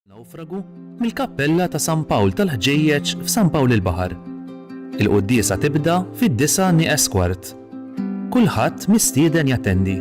Nawfragu mill-Kappella ta' San Pawl tal-Ħġejjeġ f'San Pawl il-Baħar. Il-quddiesa tibda fid-9:15. Kulħadd mistieden jattendi.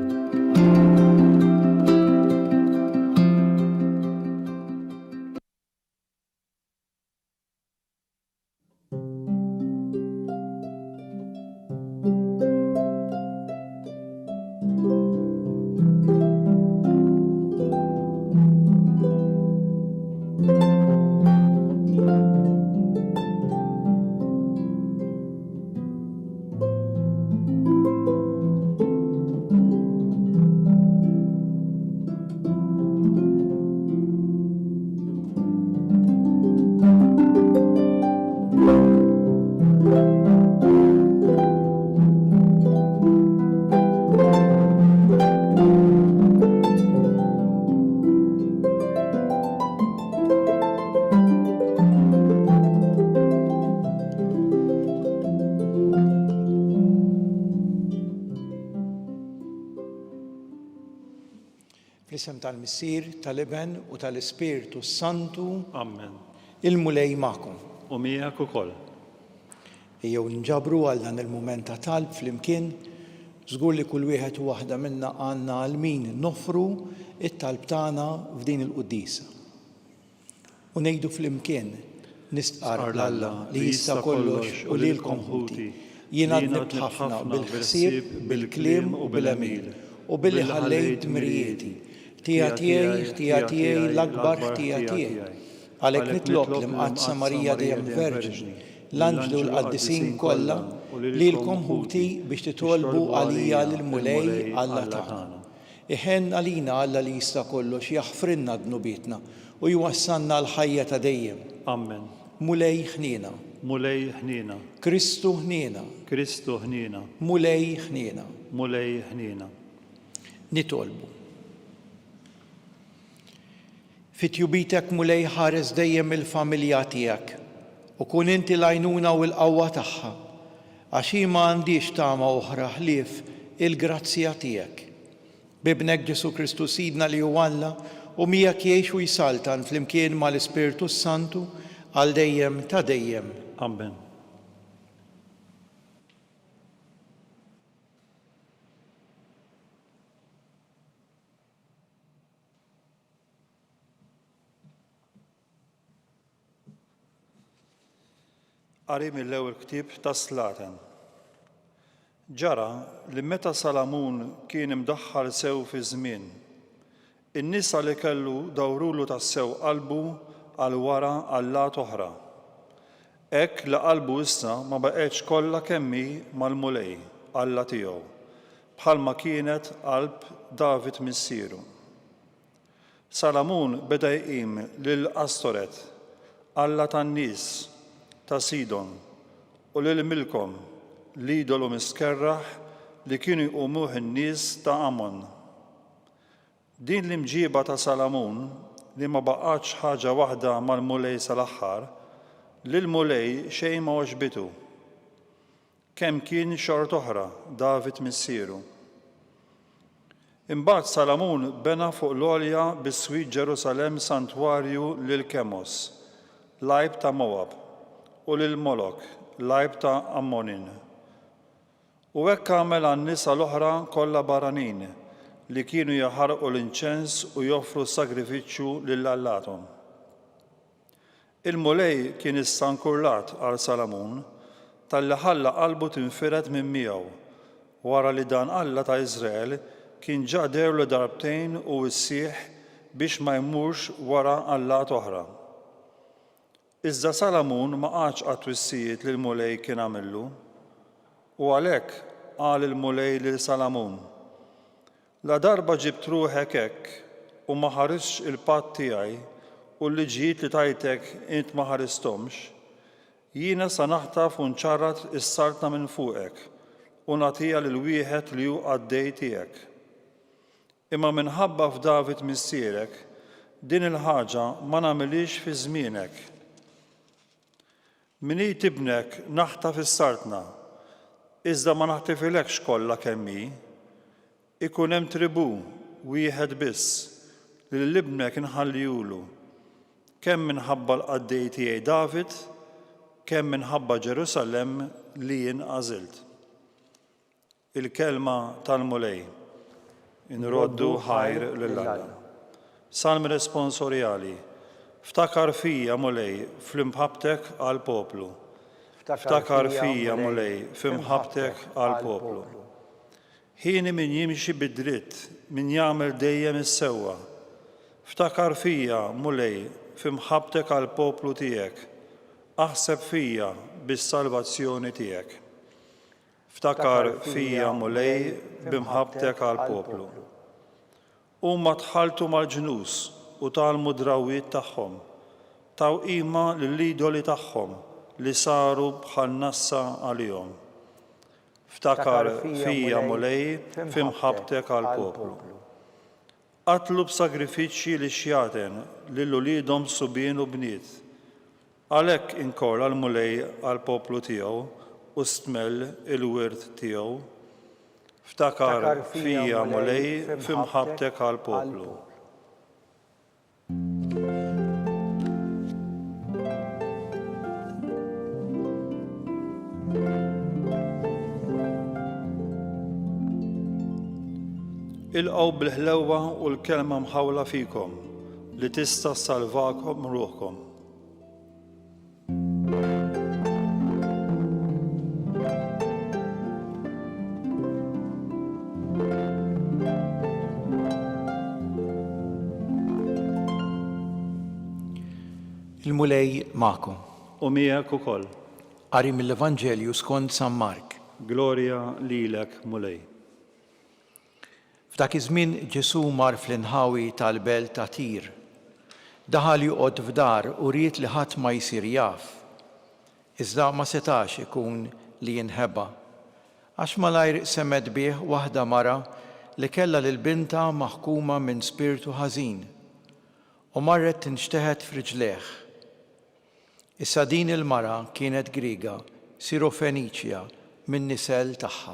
Fl-isem tal-Missier, tal-Iben u tal-Ispiritu Santu. Amen. Il-mulej magħkom. U miegħek ukoll. Ejjew nġabru għal dan il-mument ta' talb flimkien, żgur li kull wieħed u waħda minna għandna għal min nofru it-talb tagħna f'din il-quddiesa. U ngħidu flimkien nistqar l-Alla li jista' kollox u lilkom ħuti. Jiena dnibt ħafna bil-ħsieb, bil-kliem u bil-għamil u billi ħallejt mirjieti. Ħtija tiegħi l-akbar ħtija tiegħi. Għalhekk nitlob l-imqaddsa Marija dejjem Verġni, l-anġlu l-qaddisin kollha lilkom ħuti biex titolbu għalija lill-mulej Alla tagħna. Iħenn għalina Alla li jista' kollox jaħfrinna dnubietna u jwassalna l-ħajja ta' dejjem. Amen. Mulej ħniena. Mulej ħniena. Kristu ħniena. Kristu ħniena. Mulej ħniena. Mulej ħniena. Nitolbu. Fit-tjubitek mulej ħares dejjem il-familja tiegħek u kun inti l-għajnuna u l-qawwa tagħha għax hi ma għandix tama oħra ħlief il-grazzja tiegħek. Bibnek Ġesu Kristu Sidna li hu Alla u miegħek jgħix u jsaltan flimkien mal-Ispiritu Santu għal dejjem ta' dejjem. Amen. Qari mill-ewwel ktieb ta' Slaten. Ġara li meta Salamun kien imdaħħal sew fi żmien, in-nisa li kellu dawrulu tas-sew qalbu għal wara għal lat oħra. Hekk li qalbu issa ma baqgħetx kollha kemm hi mal-mulej Alla tiegħu, bħalma kienet qalb David missieru. Salamun beda jqim lil Astoret, alla tan-nies ta' Sidon u lil Milkom l-idolu miskerraħ li kienu jqumuh in-nies ta' Ammon. Din l-imġiba ta' Salamun li ma baqgħetx ħaġa waħda mal-mulej sal-aħħar, lil-mulej xejn ma oġbitu. Kemm kien xort oħra David missieru. Imbagħad Salamun bena fuq l-għolja bis-swid Ġerusalemm santwarju lil Kemos, l-għajb ta' Mowab, u lil Molok, l-għajb ta' Ammonin. U hekk għamel għan-nisa l-oħra kollha barranin li kienu jaħarqu l-inċens u joffru sagrifiċċju lil allathom. Il-mulej kien issa nkurlat għal Salamun talli ħalla qalbu tinfired minn miegħu wara li dan Alla ta' Iżrael kien ġader li darbtejn u issieħ biex ma jmurx wara allat oħra. Iżda Salamun ma qatx għat-twissijiet li l-mulej kien għamillu u għalhekk qal il-mulej lil Salamun: La darba ġibt ruħek hekk u ma ħaristx il-patt tiegħi u l-liġijiet li tajtek int ma ħaristhomx, jiena sa naħtaf u nċarrat is-sarta minn fuqek u nagħtiha lil wieħed li hu għaddej tiegħek. Imma minħabba f'David missierek din il-ħaġa ma nagħmilix fi żmienek. Minni tibnek naħta fis-sartna, iżda ma naħtifilekx kollha kemm hi, ikun hemm tribù wieħed biss li l-ibnek inħallijulu kemm minħabba l-qaddej tiegħi David, kemm minħabba Ġerusalemm li jien għażilt. Il-kelma tal-mulej. Inroddu ħajr lill-Alla. Salm responsorjali. Ftakar fija mulej fl-imħabtek għal-poplu. Ftakar fija mulej fl-imħabtek għal-poplu. Ħini min jimxi bid-dritt, min jagħmel dejjem is-sewwa. Ftakar fija mulej fl-imħabtek għal-poplu tiegħek. Aħseb fija bis-salvazzjoni tiegħek. Ftakar fija mulej b'imħabtek għal-poplu. Huma tħaltu mal-ġnus u talmu drawiet tagħhom, taw qima lill-idoli tagħhom li saru bħal nassa għalihom. Ftakar fija mulej f'imħabtek għall-poplu. Qatlu b'sagrifiċċji li xjaten lil uliedhom subien u bniet. Għalhekk inkor għall-mulej għall-poplu tiegħu u stmell il-wirt tiegħu. Ftakar fija mulej f'imħabtek għall-poplu. Ilqgħu bil-ħlewwa u l-kelma mħawla fikom li tista' ssalvakom ruħkom. Il-mulej ma'kom. U miegħek ukoll. Qari mill-Evanġelju skont San Mark. Glorja lilek mulej. F'dak iż-żmien Ġesu mar fl-inħawi tal-belt ta' Tir. Daħal joqgħod f'dar u ried li ħadd ma jsir jaf. Iżda ma setax ikun li jinħeba. Għax malajr semed bih waħda mara li kellha lil binta maħkuma minn spiritu ħażin u marret tinxteħed f'riġlejh. Issa din il-mara kienet Griega, Sirofeniċja, min nisel tagħha.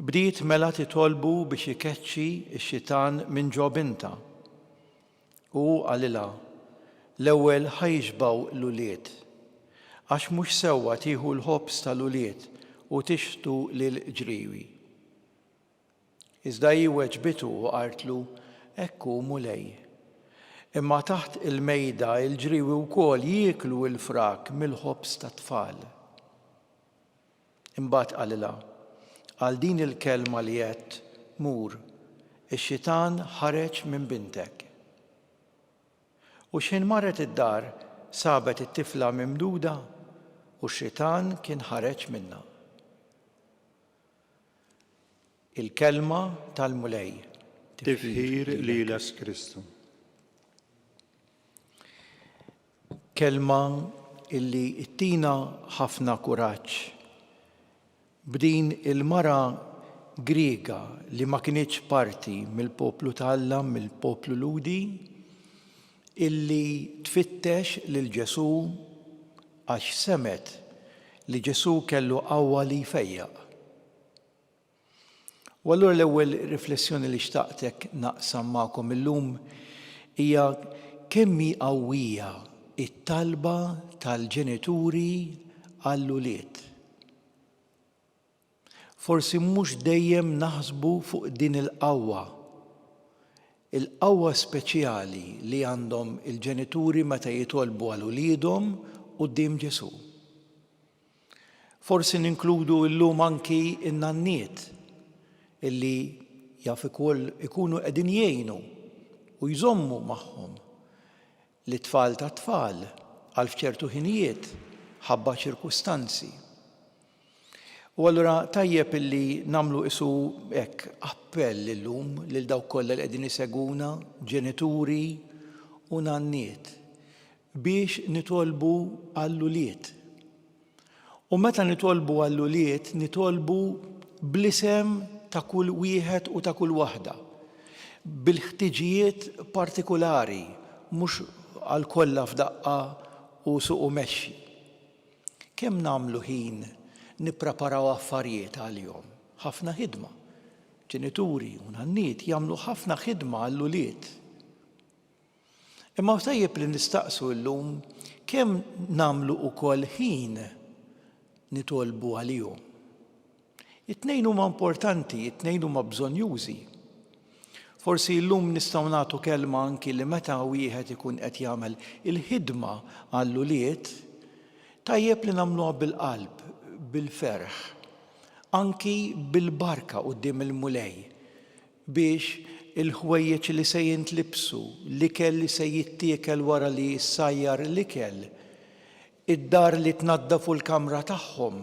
Bdiet mela titolbu biex ikeċċi x-xitan minn ġo binta. U għalilha l-ewwel ħajġbaw l-ulied, għax mhux sewwa tieħu l-ħobs tal-ulied u tixtu lil ġriewi. Iżda hi weġbitu u qartlu ekku mulej. Imma taħt il-mejda il-ġriewi wkoll jieklu l-frak mill-ħobs tat-tfal. Imbagħad qalilha, għal din il-kelma li qed mur, ix-xitan ħareġ minn bintek. U x'in marret id-dar sabet it-tifla mimduda u x-xitan kien ħareġ minnha. Il-kelma tal-mulej. Tifħir lilek Kristu. Kelma illi ittina ħafna kuraġġ b'din il-mara Griega li ma kienx parti mill-poplu tal-Alla, mill-poplu Ludi, illi tfittex lil Ġesu għax semet li Ġesu kellu qawwa li jfejjaq. U allura l-ewwel riflessjoni li xtaqtek naqsam magħkom illum hija kemm hi qawwija it-talba tal-ġenituri għall-ulied. Forsi mhux dejjem naħsbu fuq din il-qawwa speċjali li għandhom il-ġenituri meta jitolbu għal uliedhom quddiem Ġesu. Forsi ninkludu llum anki in-nanniet illi jaf ikunu qegħdin jgħinu u jżommu magħhom l-tfal ta' tfal għal f'ċertu ħinijiet ħabba ċirkustanzi. U allura tajjeb illi nagħmlu isu hekk appell illum lil dawk kollha li qegħdin iseguna, ġenituri u nanniet biex nitolbu għall-ulied. U meta nitolbu għall-ulied, nitolbu bl-isem ta' kull wieħed u ta' kull waħda, bil-ħtiġijiet partikolari, mhux għal kollha f'daqqa u suqu mexxi. Kemm nagħmlu ħin nippreparaw affarijiet għalihom, ħafna ħidma. Ġenituri u nanniet jagħmlu ħafna ħidma għall-ulied. Imma tajjeb li nistaqsu llum kemm nagħmlu wkoll ħin nitolbu għalihom. It-tnejn huma importanti, it-tnejn huma bżonjużi. Forsi llum nistgħu nagħtu kelma anki li meta wieħed ikun qed jagħmel il-ħidma għall-ulied, tajjeb li nagħmluha bil-qalb, bil-ferħ, anki bil-barka quddiem il-mulej biex il-ħwejjeġ li se jintlibsu, l-ikel li se jittiekel wara li jissajjar l-ikel, id-dar li tnaddafu l-kamra tagħhom,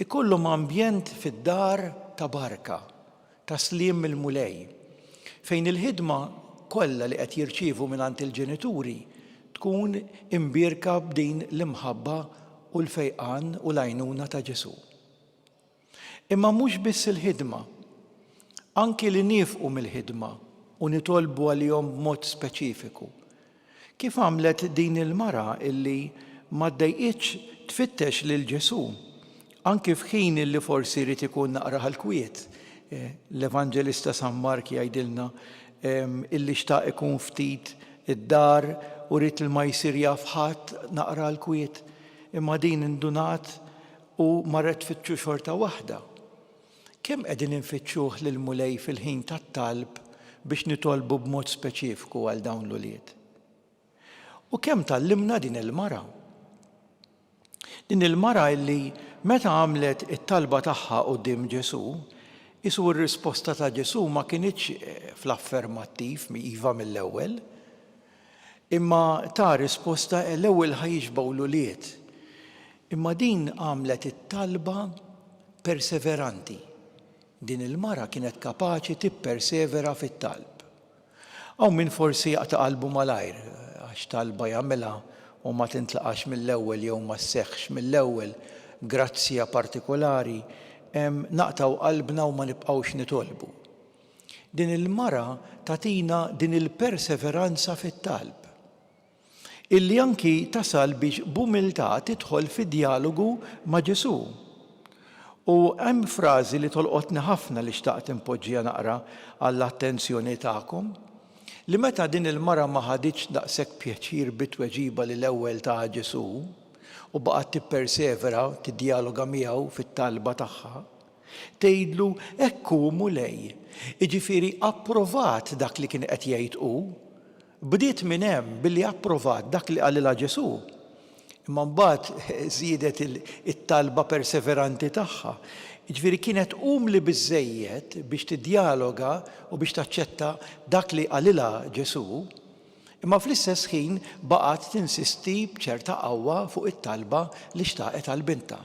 ikollhom ambjent fid-dar ta' barka, ta' sliem il-mulej, fejn il-ħidma kollha li qed jirċievu mingħand il-ġenituri tkun imbierka b'din l-imħabba u l-fejqan u l-għajnuna ta' Ġesu. Imma mhux biss il-ħidma, anki li nifqu mill-ħidma u nitolbu għalihom b'mod speċifiku. Kif għamlet din il-mara illi ma ddejqitx tfittex lil Ġesu, anki f'ħin illi forsi rid ikun naqra ħall-kwiet. L-Evanġelista San Mark jgħidilna illi xtaq ikun ftit id-dar u rrid il ma jsir jaf ħadd naqra l-kwiet, imma din indunat u marret tfittxu xorta waħda. Kemm qegħdin infittxuh lil mulej fil-ħin tat-talb biex nitolbu b'mod speċifiku għal dawn l-ulied? U kemm tallimna din il-mara? Din il-mara illi meta għamlet it-talba tagħha quddiem Ġesu, isu r-risposta ta' Ġesu ma kienitx fl-affermattiv iva mill-ewwel, imma ta' risposta l-ewwel ħajixbaw l-ulied. Imma din għamlet it-talba perseveranti. Din il-mara kienet kapaċi tippersevera fit-talb. Aw min forsi jaqta' qalbu malajr, għax talba jagħmilha u ma tintlaqax mill-ewwel jew ma sseħħx mill-ewwel grazzja partikolari, naqtaw qalbna u ma nibqgħux nitolbu. Din il-mara tatina din il-perseveranza fit-talb, illi anki tasal biex b'umiltà tidħol fid-dialogu ma' Ġesu. U hemm frażi li tolqotni ħafna li xtaqt impoġġija naqra għall-attenzjoni tagħkom, li meta din il-mara ma ħaditx daqshekk pjaċir bit-tweġiba lil ewwel ta' Ġesu u baqgħet tippersevera tiddialoga miegħu fit-talba tagħha, tgħidlu hekk hu mulej. Jiġifieri approvat dak li kien qed jgħid hu, bdiet minn hemm billi approvat dak li qalilha Ġesu. Imma mbagħad żiedet it-talba perseveranti tagħha. Jiġifieri kienet li biżżejjed biex tiddialoga u biex taċċetta dak li qalilha Ġesu, imma fl-istess ħin baqgħet tinsisti b'ċerta qawwa fuq it-talba li xtaqet għall-bintha.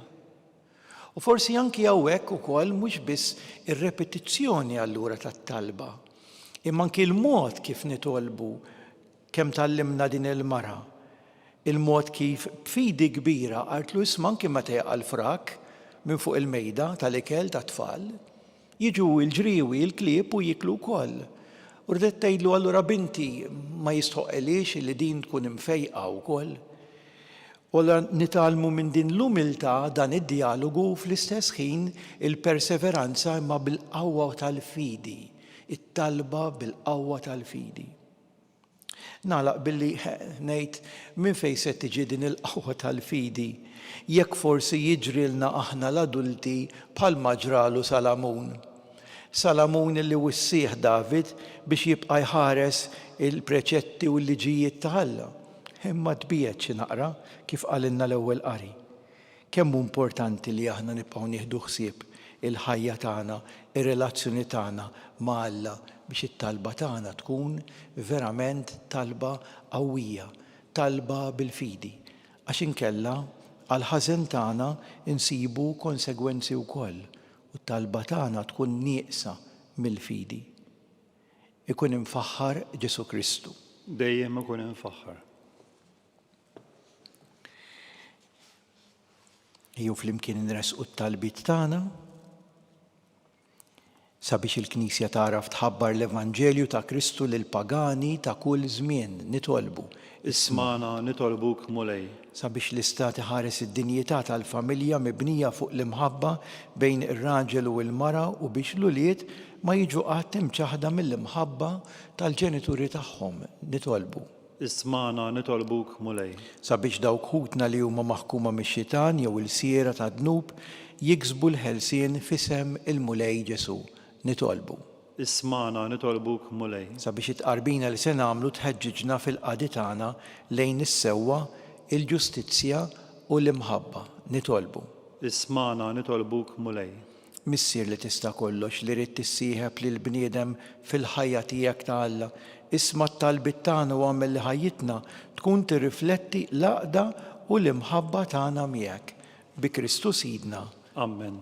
U forsi anki hawnhekk ukoll mhux biss ir-repetizzjoni allura tat-talba, imma anki l-mod kif nitolbu kemm tallimna din il-mara. Il-mod kif b'fidi kbira qartlu isma' anke meta jaqa' l-frak minn fuq il-mejda tal-ikel tat-tfal, jiġu l-ġriewi l-klieb u jiklu wkoll. U rdet tgħidlu allura binti ma jistħoqilix li din tkun imfejqa wkoll. U nitalmu minn din l-umiltà dan id-dialogu fl-istess ħin il-perseveranza imma bil-qawwa tal-fidi, it-talba bil-qawwa tal-fidi. Nagħlaq billi ngħid minn fejn se tiġi din il-qawwa tal-fidi jekk forsi jiġrilna aħna l-adulti bħalma ġralu Salamun. Salamun li wissieħ David biex jibqa' jħares il-preċetti u l-liġijiet ta' Alla. Imma tbiegħed xi naqra kif qalilna l-ewwel qari. Kemm hu importanti li aħna nibqgħu nieħdu ħsieb il-ħajja tagħna, ir-relazzjoni tagħna ma' Alla biex it-talba tagħna tkun verament talba qawwija, talba bil-fidi. Għax inkella għall-ħażen tagħna insibu konsegwenzi wkoll u t-talba tagħna tkun nieqsa mill-fidi. Ikun imfaħħar Ġesu Kristu. Dejjem ikun infaħħar. Jew flimkien inresqu t-talbiet tagħna sabiex il-Knisja taraf tħabbar l-Evanġelju ta' Kristu lil pagani ta' kull żmien nitolbu. Ismana nitolbuk mulej. Sabiex l-Istat iħares id-dinjità tal-familja mibnija fuq l-imħabba bejn ir-raġel u l-mara u biex l-ulied ma jiġu qatt imċaħda mill-imħabba tal-ġenituri tagħhom nitolbu. Ismana nitolbuk mulej. sabiex dawk ħutna li huma maħkuma mix-xitan jew il-siera ta' dnub jiksbu l-ħelsien fisem il-mulej Ġesu. Nitolbu. Ismana nitolbuk mulej. Sabiex it-qarbina li se nagħmlu tħeġġiġna fil-qadi tagħna lejn is-sewwa, il-ġustizzja u l-imħabba. Nitolbu. Ismana nitolbuk mulej. Missier li tista' kollox li rid tissieħeb lil bniedem fil-ħajja tiegħek ta' Alla, isma' t-talbit tagħna u għamel li ħajjitna tkun tirrifletti l-għaqda u l-imħabba tagħna miegħek. Bi Kristu Sidna. Amen.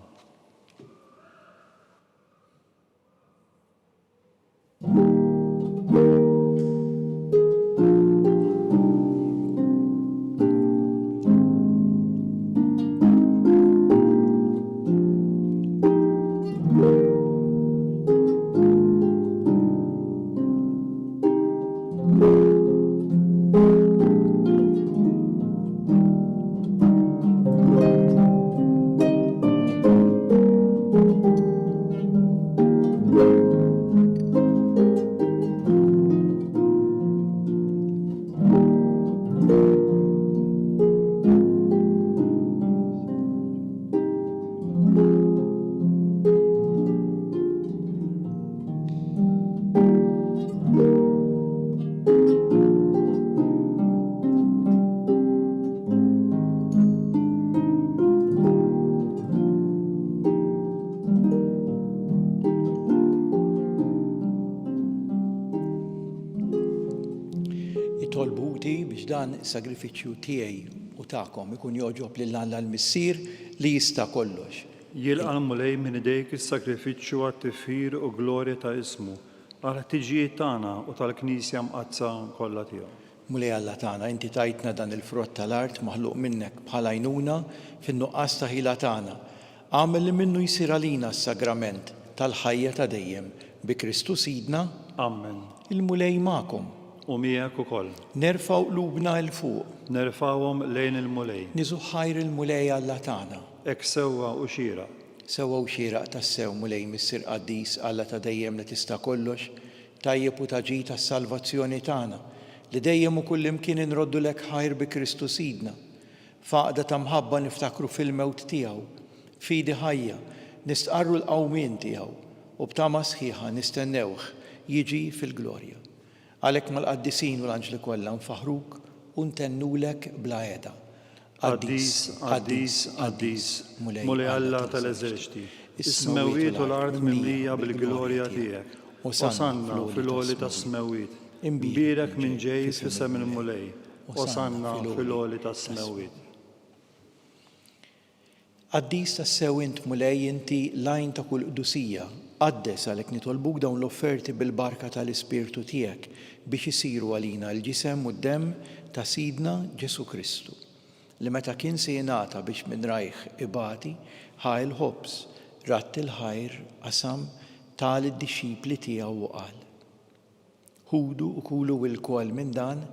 Tolbuti biex dan sagrifiċċju tiegħi u tagħkom ikun joġob lil Alla l-Missier li jista' kollox. Jilqa' mulej minn idejk is-sagrifiċċju għat-tifħir u glorja ta' ismu għal ħtiġijiet tagħna u tal-Knisja mqazza kollha tiegħu. Mulej Alla tagħna, inti tajtna dan il-frott tal-art maħluq minnek bħala għajnuna fin-nuqqas ta' ħila tagħna. Għamel li minnu jsir għalina s-sagrament tal-ħajja ta' dejjem bi Kristu Sidna. Amen. Il-mulej magħkom. U miegħek ukoll. Nerfaw qlubna l fuq. Nerfawhom lejn il-mulej. Niżu ħajr il-mulej Alla tagħna. Ek sewwa u xira. Sewwa u xieraq tas-sew mulej Missier Qaddis Alla ta' dejjem li tista' kollox, tajjeb u taġi tas-salvazzjoni tagħna, li dejjem u kullimkien inroddu lek ħajr bi Kristu Sidna. Faqda ta' mħabba niftakru fil-mewt tiegħu, fidi ħajja, nistqarru l-qawmien tiegħu u b'tama sħiħa nistennewh jiġi fil-glorja. Għalhekk mal-qaddisin u l-anġli kollha nfaħruk u ntennulek bla għeda. Qaddis, Qaddis, Qaddis, mulej Alla tal-eżerċiti, is-smewiet u l-art mimlija bil-glorja tiegħek. Osanna fil-għoli tas-smewiet. Imbirek minn ġejs fisem il-mulej. Osanna fil-għoli tas-smewiet. Qaddis tas-sew int mulej inti lajn ta' kull qdusija. Qaddes għalhekk nitolbuk dawn l-offerti bil-barka tal-Ispirtu tiegħek biex isiru għalina l-ġisem u d-demm ta' Sidna Ġesu Kristu, li meta kien se jingħata biex minn rajh ibati ħa il-ħobs, ratt il-ħajr qasam tal id-dixxipli tiegħu u qal. Ħudu u kulu l-kol minn dan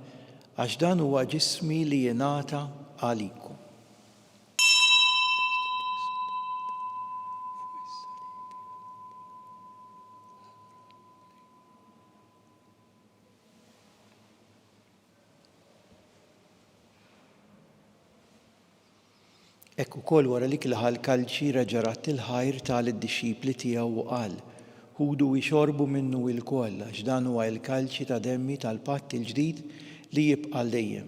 għax dan huwa ġismi li jingħata għalikom. Ekk ukoll wara li kilħa l-kalċi reġarat il-ħajr tal-id-dixxipli tiegħu u qal, ħudu jxorbu minnu l-koll għax dan huwa l-kalċi ta' demmi tal-patt il-ġdid li jibqa' dejjem.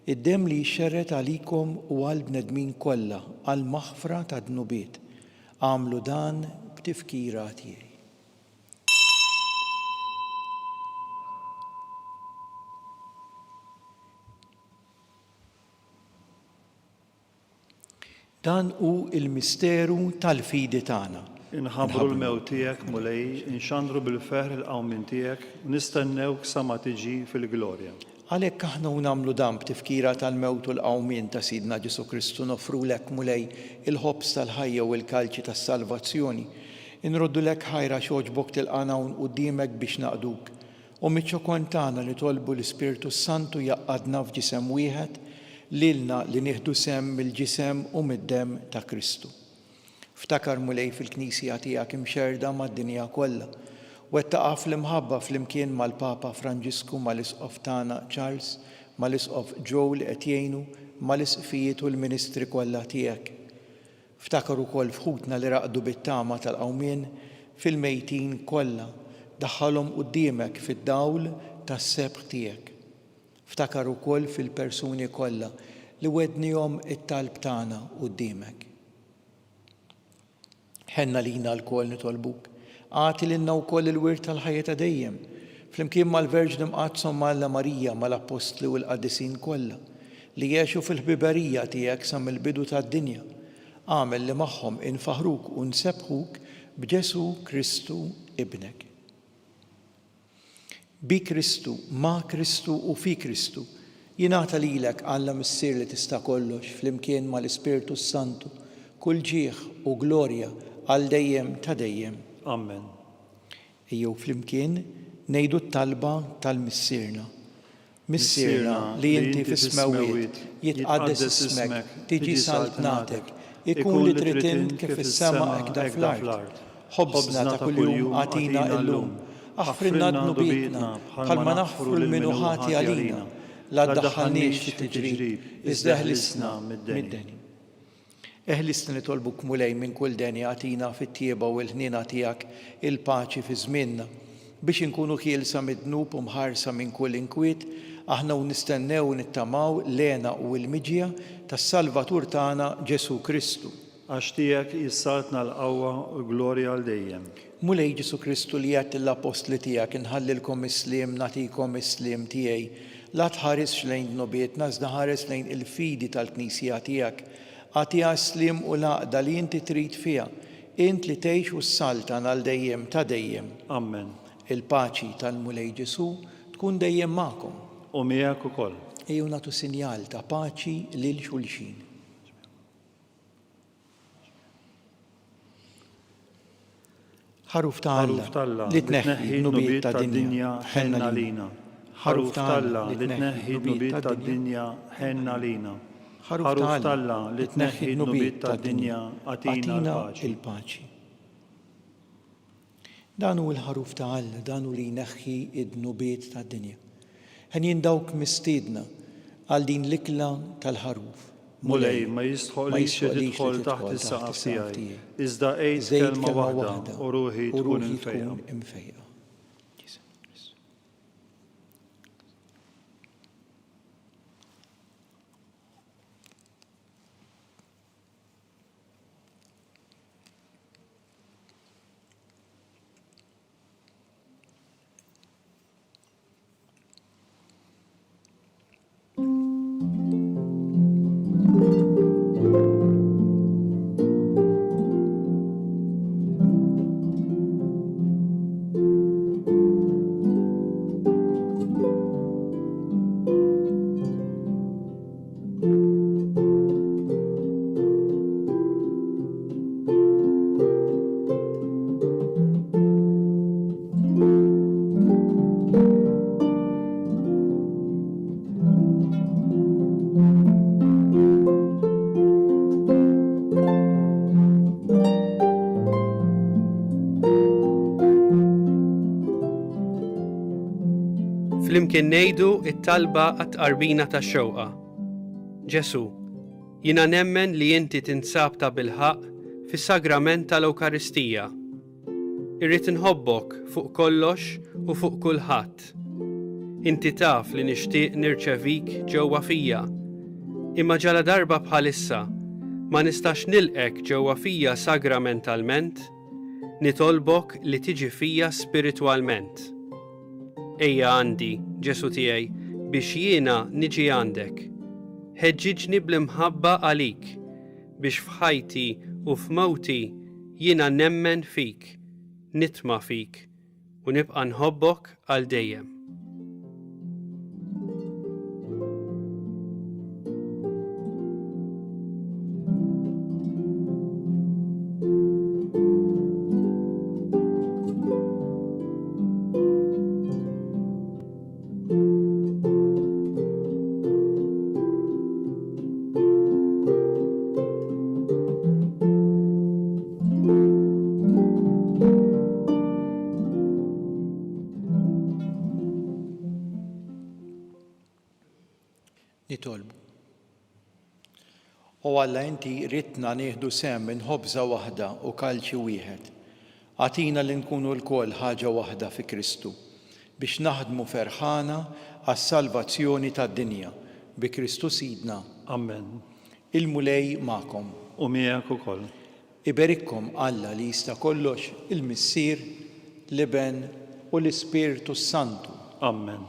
Id-demm li jxerret għalikom u għal bnedmin kollha għal maħfra ta' dnubiet. Għamlu dan b'tifkira tiegħi. Dan hu il-misteru tal-fidi tagħna. Inħabbru l-mewt tiegħek mulej, inxandru bil-feħr il-qawmin tiegħek, nistennewk sa ma tiġi fil-glorja. Għalhekk aħna nagħmlu dan b'tifkira tal-mewt u l-qawmien ta' Sidna Ġesu Kristu nofrulek mulej il-ħobs tal-ħajja u l-kalċi tas-salvazzjoni. Inroddu lek ħajra xogħġbok tilqana hawn quddiemek biex naqduk. U miċ-ċokon tagħna li tolbu l-Ispirtu Santu jaqqadna f'ġisem wieħed lilna li nieħdu sem mill-ġisem u mid-demm ta' Kristu. Ftakar mulej fil-Knisja tiegħek imxerda mad-dinja kollha wettaqa fl-imħabba fl-imkien mal-Papa Franġisku, mal-Isqof tagħna Charles, mal-Isqof Joe li qed jgħinu, mal-isqfijiet u l-ministri kollha tiegħek. Ftakar ukoll fħutna li raqdu bit-tama tal-qawmien fil-mejtin kollha, daħħalhom quddiemek fid-dawl tas-sebħ tiegħek. Ftakar ukoll fil-persuni kollha li wednihom it-talb tagħna quddiemek. Ħenna lina l-kol nitolbuk, għati lilna wkoll il-wirt tal-ħajja ta' dejjem, flimkien mal-Verġ Imqazzom Alla Marija mal-Apostli u l-Qaddisin kollha li jgħixu fil-ħbiberija tiegħek sa mill-bidu tad-dinja. Għamel li magħhom infaħruk u nsebħuk b'Ġesu Kristu ibnek. Bi Kristu, ma' Kristu u fi Kristu, jingħata lilek Alla Missier li tista' kollox flimkien mal-Ispirtu Santu, kull ġieħ u glorja għal dejjem ta' dejjem. Amen. Ejjew flimkien ngħidu t-talba tal-Missierna. Missierna li inti fis-smawiet jitqaddes ismek, tiġi saltnatek, ikun li trid int kif is-sema hekk fl-art. Ħobżna ta' kuljum għatina llum, aħfrinna d-nubietna bħalma naħfru l-minuħati għalina, la ddaħħalniex fit-tiġrib, iżda eħlisna mid-deni. Eħlisna nitolbuk mulej minn kull deni għatina fit-tieba u l-ħnina tiegħek il-paċi fi żmienna biex inkunu ħielsa mid-dnub u mħarsa minn kull inkwiet, aħna u nistennew nittamaw lena u l-miġja tas-Salvatur tagħna Ġesu Kristu. Għax tiegħek jissaltna l-qawwa u l-glorja għal dejjem. Mulej Ġesu Kristu li għedt l-apostli tiegħek inħallilkom islim nagħtikom islim tiegħi, la tħares lejn dnobietna iżda ħares lejn il-fidi tal-Knisja tiegħek. Għatija slim u laqda li inti trid fiha, int li tgħix u s-saltan għal dejjem ta' dejjem. Amen. Il-paċi tal-Mulej Ġesu tkun dejjem magħkom. U miegħek ukoll. Ejjew nagħtu sinjal ta' paċi lil xulxin. Ħaruf ta' Alla li tneħħi n-nubiet tad-dinja ħenna lina. Ħaruf ta' Alla li tneħħi n-nubiet tad-dinja ħenna lina. Ħaruf ta' Alla li tneħħi n-nubiet tad-dinja għatina il-paċi. Dan hu l-ħaruf ta' Alla, dan hu li jneħħi n-nubiet tad-dinja. Ħen dawk mistiedna għal din l-ikla tal-ħaruf. Mulej ma jistħolix tidħol taħt is-saqaf tiegħi, iżda qgħid kelma waħda u ruħi tkun imfejqa. Flimkien ngħidu t-talba għat-tqarbina tax-xewqa. Ġesu, jiena nemmen li inti tinsab ta' bilħaq fis-sagrament tal-Ewkaristija. Irrid inħobbok fuq kollox u fuq kulħadd. Inti taf li nixtieq nirċevik ġewwa fija, imma ġala darba bħalissa ma nistax nilqek ġewwa fija sagramentalment, nitolbok li tiġi fija spiritwalment. Ejja għandi, Ġesu tiegħi, biex jiena niġi għandek. Ħeġġiġni bl-imħabba għalik, biex f'ħajti u f'mewti jiena nemmen fik, nitma' fik, u nibqa' nħobbok għal dejjem. U Alla inti ritna nieħdu sem minn ħobża waħda u kalċi wieħed. Għatina li nkunu l-kol ħaġa waħda fi Kristu biex naħdmu ferħana għas-salvazzjoni tad-dinja bi Kristu Sidna. Amen. Il-mulej ma'kom. U miegħek ukoll. Iberikkom Alla li jista' kollox il-Missier, l-Iben u l-Ispirtu Santu. Amen.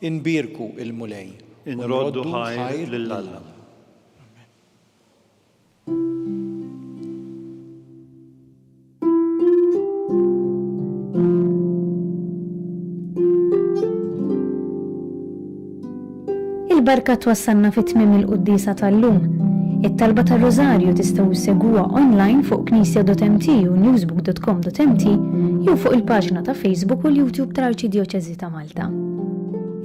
Inbirku il-mulej. Inroddu ħajr lill-Alla. Il-barka twassalna fit-tmiem il-qudiesa tal-lum. It-talba tar-Rożarju tistgħu ssegwuha online fuq knisja.mt u newsbook.com.mt jew fuq il-paġna ta' Facebook u l-YouTube tal-Arċidjoċeżi ta' Malta.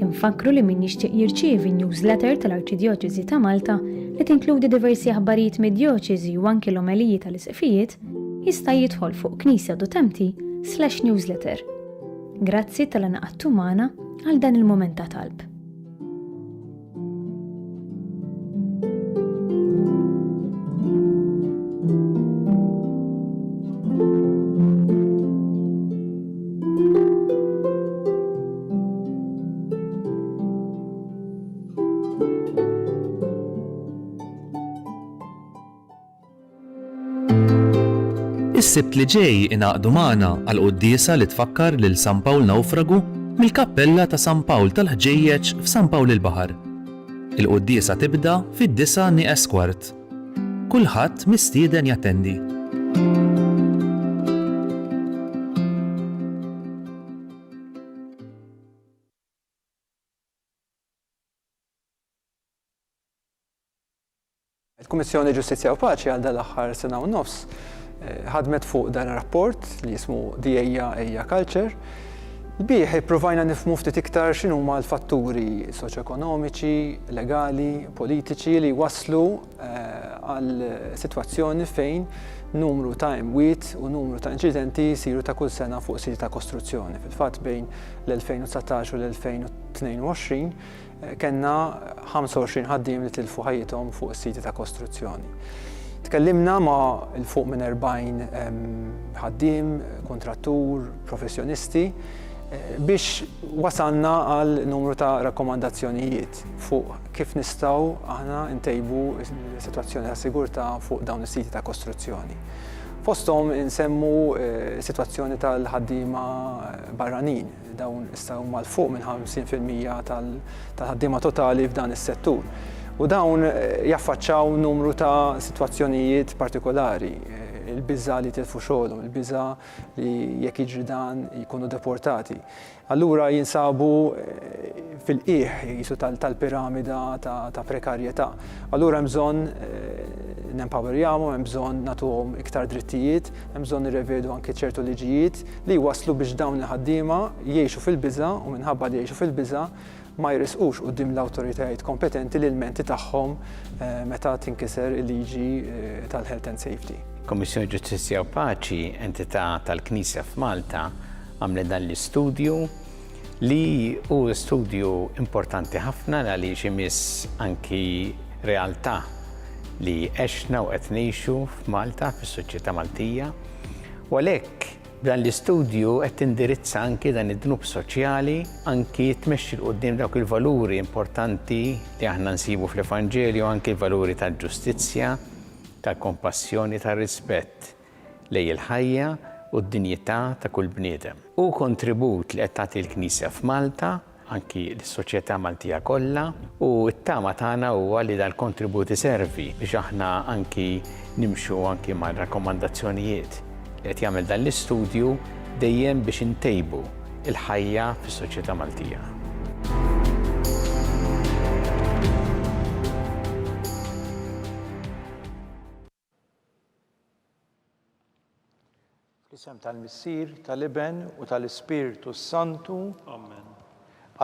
Infakru li min jixtieq jirċievi newsletter tal-Arċidjoċeżi ta' Malta li tinkludi diversi aħbarijiet mid-djoċeżi u anke l-omeliji tal-isqfijiet jista' jidħol fuq knisja.mt/newsletter. Grazzi tal-għanaqattu magħna għal dan il-mument ta' talb. Is-sibt li ġej ingħaqdu magħna għal quddiesa li tfakkar lil San Pawl Nawfragu mill-Kappella ta' San Pawl tal-Ħġejjeġ f'San Pawl il-Baħar. Il-quddiesa tibda fid-9:15. Kulħadd mistieden jattendi. Il-Kummissjoni Ġustizzja u Paċi għal dal-aħħar sena u nofs ħadmet fuq dan rapport li jismu Ejja Culture. Bih provajna nifhmu ftit iktar x'inhuma l-fatturi soċjoekonomiċi, legali, politiċi li waslu għal sitwazzjoni fejn numru ta' imwiet u numru ta' inċidenti jsiru ta' kull sena fuq siti ta' kostruzzjoni. Fil-fatt bejn l-2019 u l-2022 kellna 25 ħaddiem li tilfu ħajjithom fuq siti ta' kostruzzjoni. Tkellimna ma' il-fuq minn 40 ħaddiem, kontrattur, professjonisti biex wasalna għal numru ta' rakkomandazzjonijiet fuq kif nistgħu aħna ntejbu s-sitwazzjoni ta' sigurtà fuq dawn is-siti ta' kostruzzjoni. Fosthom insemmu sitwazzjoni tal-ħaddiema barranin, dawn istgħu mal-fuq minn 50% tal-ħaddiema totali f'dan is-settur. U dawn jaffaċċaw numru ta' sitwazzjonijiet partikolari, il-biża li tilfu xogħolhom, il-biża li jekk jiġri dan jkunu deportati. Allura jinsabu fil-qiegħ jisu tal-piramida ta' prekarjetà. Allura hemm bżonn nempowerjahom, hemm bżonn nagħtuhom iktar drittijiet, hemm bżonn nirrevedu anke ċertu liġijiet li waslu biex dawn il-ħaddiema jgħixu fil-biża u minħabba li jgħixu fil-biża ma jrisqux quddiem l-awtoritajiet kompetenti l-ilmenti tagħhom meta tinkiser il-liġi tal-Health and Safety. Kommissjoni Ġustizzja u Paċi, entità tal-Knisja f'Malta, għamlet dan l-istudju li hu studju importanti ħafna għaliex imiss anki realtà li għexna u qed ngħixu f'Malta fis-soċjetà Maltija. U għalhekk dan l-istudju qed tindirizza anki dan id-dnub soċjali, anki tmexxi l quddiem dawk il-valuri importanti li aħna nsibu fl-Evanġelju, anki l-valuri tal-ġustizzja, tal-kompassjoni, tal-rispett lejn il-ħajja u d-dinjità ta' kull bniedem. U kontribut li qed tagħti l-Knisja f'Malta, anki l-soċjetà Maltija kollha, u t-tama tagħna huwa li dal-kontribut iservi biex aħna anki nimxu anki mal-rakkomandazzjonijiet li qed jagħmel dan l-istudju dejjem biex intejbu il-ħajja fis-soċjetà Maltija. Fl-isem tal-Missier, tal-Iben u tal-Ispirtu Santu. Amen.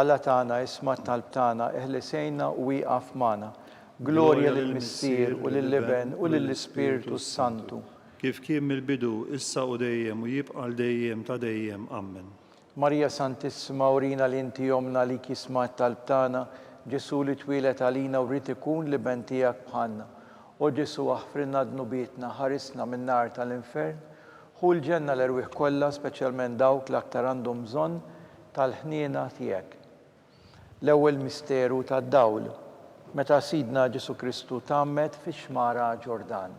Alla tagħna isma' talb tagħna eħlisejna u wieqaf magħna. Glorja lill-Missier u lill-Iben u lill-Ispirtu Santu. Kif kien mill-bidu, issa u dejjem u jibqa' dejjem ta' dejjem. Amen. Marija Santissima urina li inti jomna li kisma' talb tagħna, Ġesu li twilet għalina u rrid ikun l-Iben tiegħek bħalna. O Ġesu aħfrinna dnubietna, ħarisna minn nar tal-infern, ħu l-ġenna l-erwieħ kollha, speċjalment dawk l-aktar għandhom bżonn tal-ħniena tiegħek. L-ewwel misteru tad-dawl, meta Sidna Ġesu Kristu tammet fix-xmara Ġordan.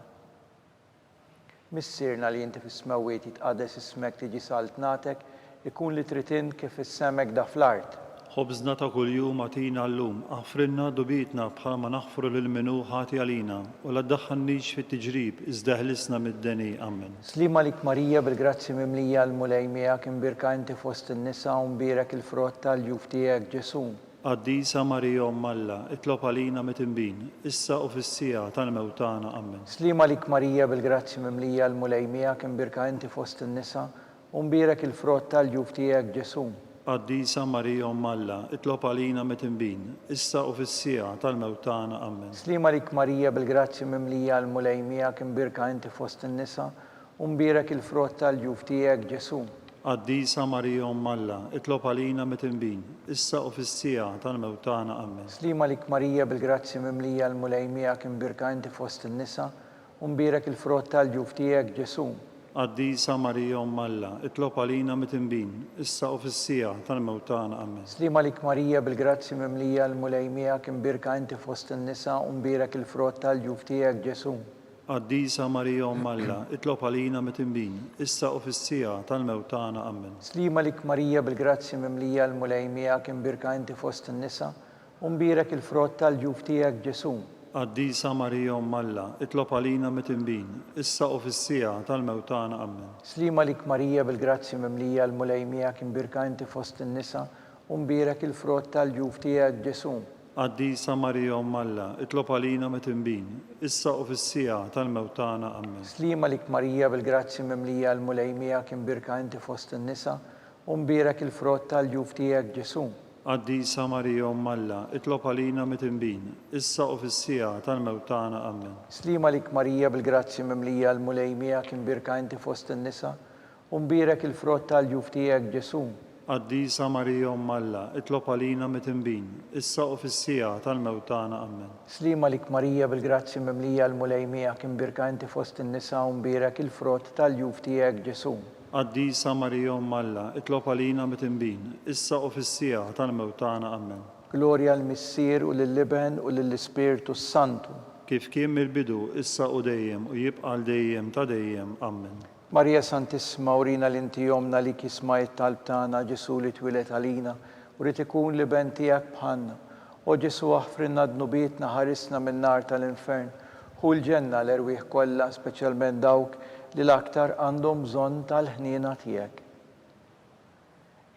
Missierna li inti fis-smewwiet jitqades ismek tiġi saltnatek, ikun li tritin kif issemek da fl-art. خبزنا ta' kuljum għatina llum, aħfrinna dubietna bħalma naħfru lil minu ħati għalina, u la ddaħħalniex fit-tiġrib, iżda ħlisna mid-deni. Amen. Slima lik Marija bil-grazzi mimlija l-mulej miegħek imbirka inti fost in-nisa u mbirek il-frott tal-ġuf tiegħek Ġesu. Qaddisa Marija Umm Alla, itlob għalina mit-imbin, issa u fis-sija tal-mewtana. Amen. Slima lik Marija bil-grazzi mimlija l-mulej miegħek imbirka inti fost in-nisa u mbirek il-frott tal-ġuf tiegħek Ġesu. Qaddisa Marija Umm Alla, itlob għalina mit-imbin, issa u fis-sija tal-mewtana. Amen. Slima lik Marija bil-grazzi mimlija l-mulej miegħek imbirka inti fost in-nisa u mbirek il-frott tal-ġuf tiegħek Ġesu. Qaddisa Marija Umm Alla, itlob għalina mit-imbin, issa u fis-sija tal-mewtana. Amen. Slima lik Marija bil-grazzi mimlija l-mulej miegħek imbirka inti fost in-nisa u mbirek il-frott tal-ġuf tiegħek Ġesu. Qaddisa Marija Umm Alla, itlob għalina mit-imbin, issa u fis-sija tal-mewtana. Amen. Slima lik Marija bil-grazzi mimlija l-mulej miegħek imbirka inti fost in-nisa u mbirek il-frott tal-ġuf tiegħek Ġesu. Qaddisa Marija Umm Alla, itlob għalina mit-imbin, issa u fis-sija tal-mewtana. Amen. Slima lik Marija bil-grazzi mimlija l-mulej miegħek imbirka inti fost in-nisa u mbirek il-frott tal-ġuf tiegħek Ġesu. Qaddisa Marija Umm Alla, itlob għalina mit-imbin, issa u fis-sija tal-mewtana. Amen. Slima lik Marija bil-grazzi mimlija l-mulej miegħek imbirka inti fost in-nisa u mbirek il-frott tal-ġuf tiegħek Ġesu. Qaddisa Marija Umm Alla, itlob għalina mit-imbin, issa u fis-sija tal-mewtana. Amen. Slima lik Marija bil-grazzi mimlija l-mulej miegħek imbirka inti fost in-nisa u mbirek il-frott tal-ġuf tiegħek Ġesu. Qaddisa Marija Umm Alla, itlob għalina mit-imbin, issa u fis-sija tal-mewtana. Amen. Slima lik Marija bil-grazzi mimlija l-mulej miegħek imbirka inti fost in-nisa u mbirek il-frott tal-ġuf tiegħek Ġesu. Qaddisa Marija Umm Alla, itlob għalina mit-imbin, issa u fis-sija tal-mewtana. Amen. Slima lik Marija bil-grazzi mimlija l-mulej miegħek imbirka inti fost in-nisa u mbirek il-frott tal-ġuf tiegħek Ġesu. Qaddisa Marija Umm Alla, itlob għalina mit-imbin, issa u fis-sija tal-mewtana. Amen. Glorja l-Missier u lill-Iben u lill-Ispirtu Santu. Kif kien mill-bidu, issa u dejjem u jibqa' dejjem ta' dejjem. Amen. Marija Santissima, urina l-inti jomna li kismajt talb tagħna Ġesu li twilet għalina u rid ikun liben tiegħek bħalna. O Ġesu aħfrinna dnubietna, ħarisna minn nar tal-infern, ħu l-ġenna l-erwieħ kollha, speċjalment dawk li l-aktar għandhom bżonn tal-ħniena tiegħek.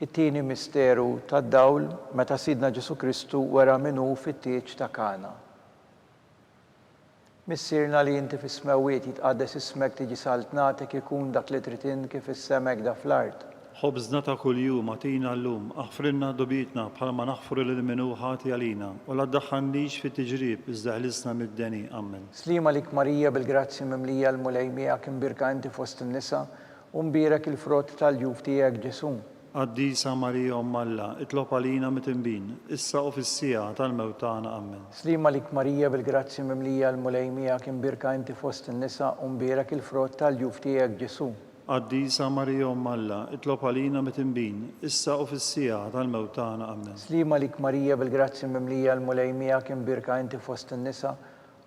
It-tieni misteru tad-dawl meta Sidna Ġesu Kristu wera minnu fit-tieġ ta' Kana. Missierna li inti fis-smewwiet jitqaddes ismek tiġi saltnatek, ikun dak li tritin kif issemek da fl-art. Ħobżna ta' kuljum għatina llum, aħfrinna dubietna bħalma naħfru lil minu ħati għalina, u la ddaħħalniex fit-tiġrib, iżda ħlisna mid-deni. Amen. Slima lik Marija bil-grazzi mimlija l-mulej miegħek imbirka inti fost in-nisa u mbirek il-frott tal-ġuf tiegħek Ġesu. Qaddisa Marija Umm Alla, itlob għalina mit-imbin, issa u fis-sija tal-mewtana. Amen. Slima lik Marija bil-grazzi mimlija l-mulej miegħek imbirka inti fost in-nisa u mbirek il-frott tal-ġuf tiegħek Ġesu. Qaddisa Marija Umm Alla, itlob għalina mit-imbin, issa u fis-sija tal-mewtana. Amen. Slima lik Marija bil-grazzi mimlija l-mulej miegħek imbirka inti fost in-nisa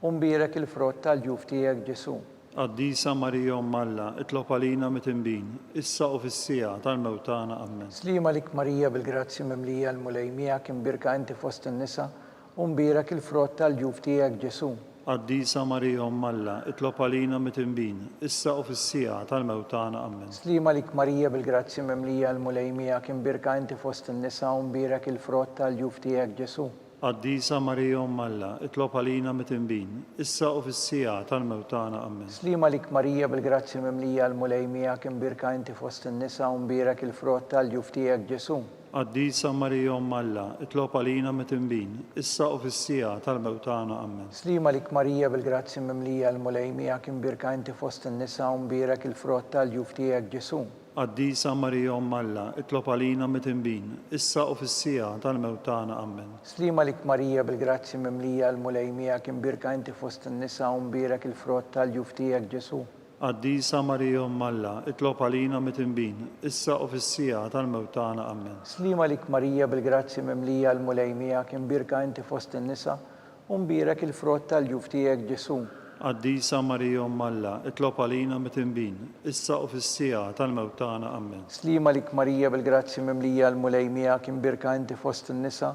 u mbirek il-frott tal-ġuf tiegħek Ġesu. Qaddisa Marija Umm Alla, itlob għalina mit-imbin, issa u fis-sija tal-mewtana. Amen. Slima lik Marija bil-grazzi mimlija l-mulej miegħek imbirka inti fost in-nisa u mbirek il-frott tal-ġuf tiegħek Ġesu. Qaddisa Marija Umm Alla, itlob għalina mit-imbin, issa u fis-sija tal-mewtana. Amen. Slima lik Marija bil-grazzi mimlija l-mulej miegħek imbirka inti fost in-nisa u mbirek il-frott tal-ġuf tiegħek Ġesu. Qaddisa Marija Umm Alla, itlob għalina mit-imbin, issa u fis-sija tal-mewtana. Amen. Slima lik Marija bil-grazzi mimlija l-mulej miegħek imbirka inti fost in-nisa u mbirek il-frott tal-ġuf tiegħek Ġesu. Qaddisa Marija Umm Alla, itlob għalina mit-imbin, issa u fis-sija tal-mewtana. Amen. Slima lik Marija bil-grazzi mimlija l-mulej miegħek imbirka inti fost in-nisa u mbirek il-frott tal-ġuf tiegħek Ġesu. Qaddisa Marija Umm Alla, itlob għalina mit-tinbin, issa u fis-sija tal-mewt tagħna. Amen. Slima lik Marija bil-grazzi mimlija l-mulejmija kim birka inti fost n-nisa umbirek il-frott tal-ġuf tiegħek Ġesu. Qaddisa Marija Umm Alla, itlob għalina mit-tinbin, issa u fis-sija tal-mewt tagħna. Amen. Slima lik Marija bil-grazzi mimlija l-mulejmija kim birka inti fost n-nisa umbirek il-frott tal-ġuf tiegħek Ġesu. Qaddisa Marija Umm Alla, itlob għalina mit-tinbin, issa u fis-sija tal-mewt tagħna. Amen. Slima lik Marija bil-grazzi mimlija l-mulejmija kim birka inti fost n-nisa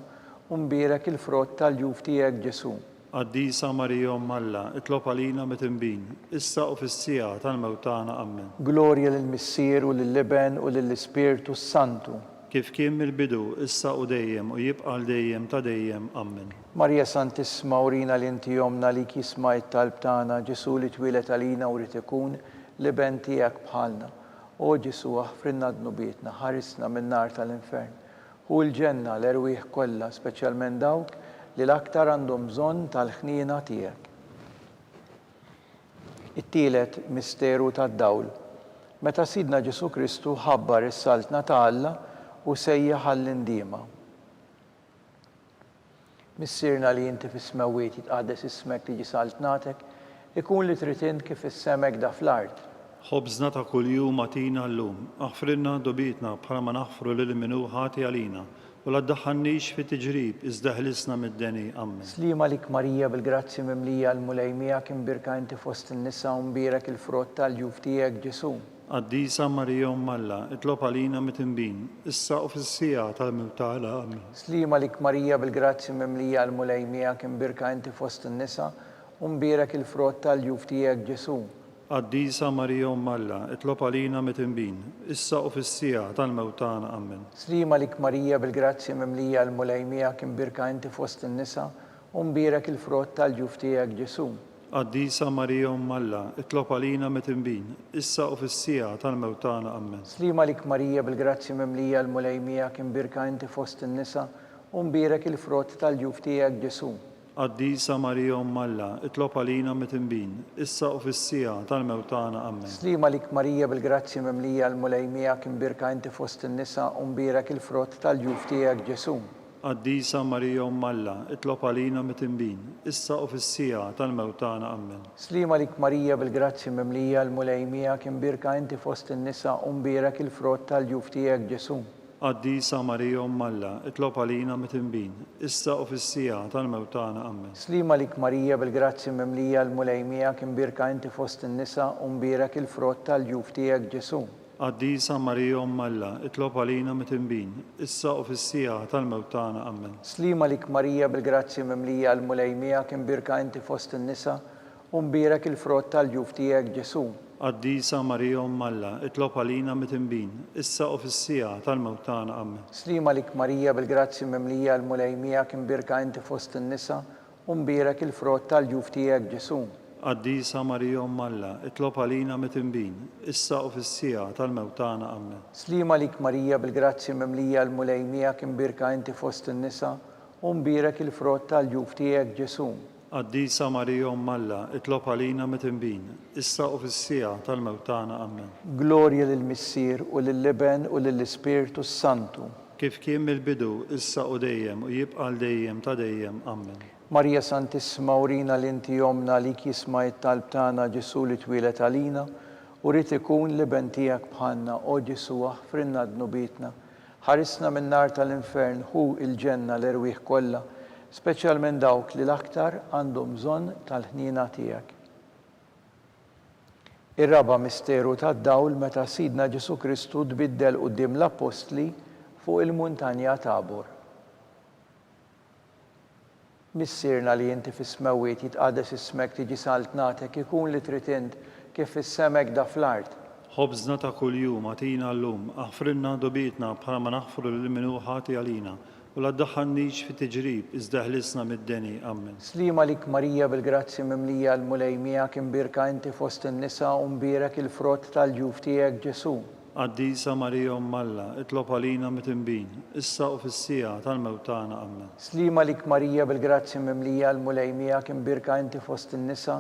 umbirek il-frott tal-ġuf tiegħek Ġesu. Qaddisa Marija Umm Alla, itlob għalina mit-tinbin, issa u fis-sija tal-mewt tagħna. Amen. Glorja lill-Missier u lill-Liben u lill-Ispirtu Santu. Kif kien mill-bidu, issa u dejjem u jibqa' dejjem ta' dejjem. Amen. Marja Santissima urina li inti jomna li kisma it-talb tagħna Ġesu li twilet għalina u rrid ikun liben tiegħek bħalna. O Ġesu aħfrinna dnubietna, ħarisna min-nar tal-infern. U l-ġenna l-erwieħ kollha, speċjalment dawk li l-aktar għandhom bżonn tal-ħniena tiegħek. It-tielet misteru tad-dawl. Meta Sidna Ġesu Kristu ħabbar is-saltna ta' Alla u sejjaħ għall-indiema. Missirna li inti fis-smawiet jitqaddes ismek tiġi saltnatek, ikun li trid int kif is-semek da fl-art. Ħobżna ta' kuljum atina llum, aħfrinna dobietna bħala ma naħfru lil minnu ħati għalina, u la ddaħħalniex fi tiġrib iżda ħlisna mid-deni. Amen. Slima lik Marija bil-grazzi mimlija l-mulejmija kim birka inti fost in-nisa u mbirek il-frott tal-ġuf tiegħek Ġesu. Qaddisa Marija Umm Alla, itlob għalina mit-tinbin, issa u fis-sija tal-mewt tagħna. Amen. Slima lik Marija bil-grazzi mimlija l-mulejmija kim birka inti fost in-nisa u mbirek il-frott tal-ġuf tiegħek Ġesu. Qaddisa Marija Umm Alla, itlob għalina mit-tinbin, issa u fis-sija tal-mewt tagħna. Amen. Slima lik Marija bil-grazzi mimlija l-mulejmija kim birka inti fost in-nisa u mbirek il-frott tal-ġuf tiegħek Ġesu. Qaddisa Marija Umm Alla, itlob għalina mit-tinbin, issa u fis-sija tal-mewt tagħna. Amen. Slima lik Marija bil-grazzi mimlija l-mulejmija kim birka inti fost in-nisa u mbirek il-frott tal-ġuf tiegħek Ġesu. Qaddisa Marija Umm Alla, itlob għalina mit-tinbin, issa u fis-sija tal-mewt tagħna. Amen. Slima lik Marija bil-grazzi mimlija l-mulejmija kim birka inti fost in-nisa u mbirek il-frott tal-ġuf tiegħek Ġesu. Qaddisa Marija Umm Alla, itlob għalina mit-tinbin, issa u fis-sija tal-mewt tagħna. Amen. Slima lik Marija bil-grazzi mimlija l-mulejmija kim birka inti fost in-nisa u mbirek il-frott tal-ġuf tiegħek Ġesu. Qaddisa Marija Umm Alla, itlob għalina mit-tinbin, issa u fis-sija tal-mewt tagħna. Amen. Slima lik Marija bil-grazzi mimlija l-mulejmija kim birka inti fost in-nisa u mbirek il-frott tal-ġuf tiegħek Ġesu. Qaddisa Marija Umm Alla, itlob għalina mit-tinbin, issa u fis-sija tal-mewt tagħna. Amen. Slima lik Marija bil-grazzi mimlija l-mulejmija kim birka inti fost in-nisa u mbirek il-frott tal-ġuf tiegħek Ġesu. Qaddisa Marija Umm Alla, itlob għalina mit-tinbin, issa u fis-sija tal-mewt tagħna. Amen. Slima lik Marija bil-grazzi mimlija l-mulejmija kim birka inti fost in-nisa u mbirek il-frott tal-ġuf tiegħek Ġesu. Qaddisa Marija Umm Alla, itlob għalina mit-tinbin, issa u fis-sija tal-mewt tagħna. Amen. Slima lik Marija bil-grazzi mimlija l-mulejmija kim birka inti fost in-nisa u mbirek il-frott tal-ġuf tiegħek Ġesu. Qaddisa Marija Umm Alla, itlob għalina mit-tinbin, issa u fis-sija tal-mewt tagħna. Amen. Glorja lill-Missier u lill-Liben u lill-Ispirtu Santu. Kif kien mill-bidu, issa u dejjem u jibqa' dejjem ta' dejjem. Amen. Marja Santissima urina li inti jomna li kisma it-talb tagħna Ġesu li twilet għalina u rrid ikun liben tiegħek bħalna. O Ġesu aħfrinna dnubietna, ħarisna min-nar tal-infern hu il-ġenna l-erwieħ kollha, speċjalment dawk li l-aktar għandhom bżonn tal-ħniena tiegħek. Ir-raba' misteru tad-dawl meta Sidna Ġesu Kristu tbiddel quddiem l-Apostli fuq il-muntanja Tabor. Missirna li inti fis-smawiet jitqaddes ismek tiġi saltnatek, ikun li trid int kif is-semek da fl-art. Ħobżna ta' kuljum atina llum, aħfrinna dobietna bħala ma naħfru lil minnu ħati għalina, u la ddaħħalniex fi tiġrib iżda ħlisna mid-deni. Amen. Slima lik Marija bil-grazzi mimlija l-mulejmija kim birka inti fost in-nisa u mbirek il-frott tal-ġuf tiegħek Ġesu. Qaddisa Marija Umm Alla, itlob għalina mit-tinbin, issa u fis-sija tal-mewt tagħna. Amen. Slima lik Marija bil-grazzi mimlija l-mulejmija kim birka inti fost in-nisa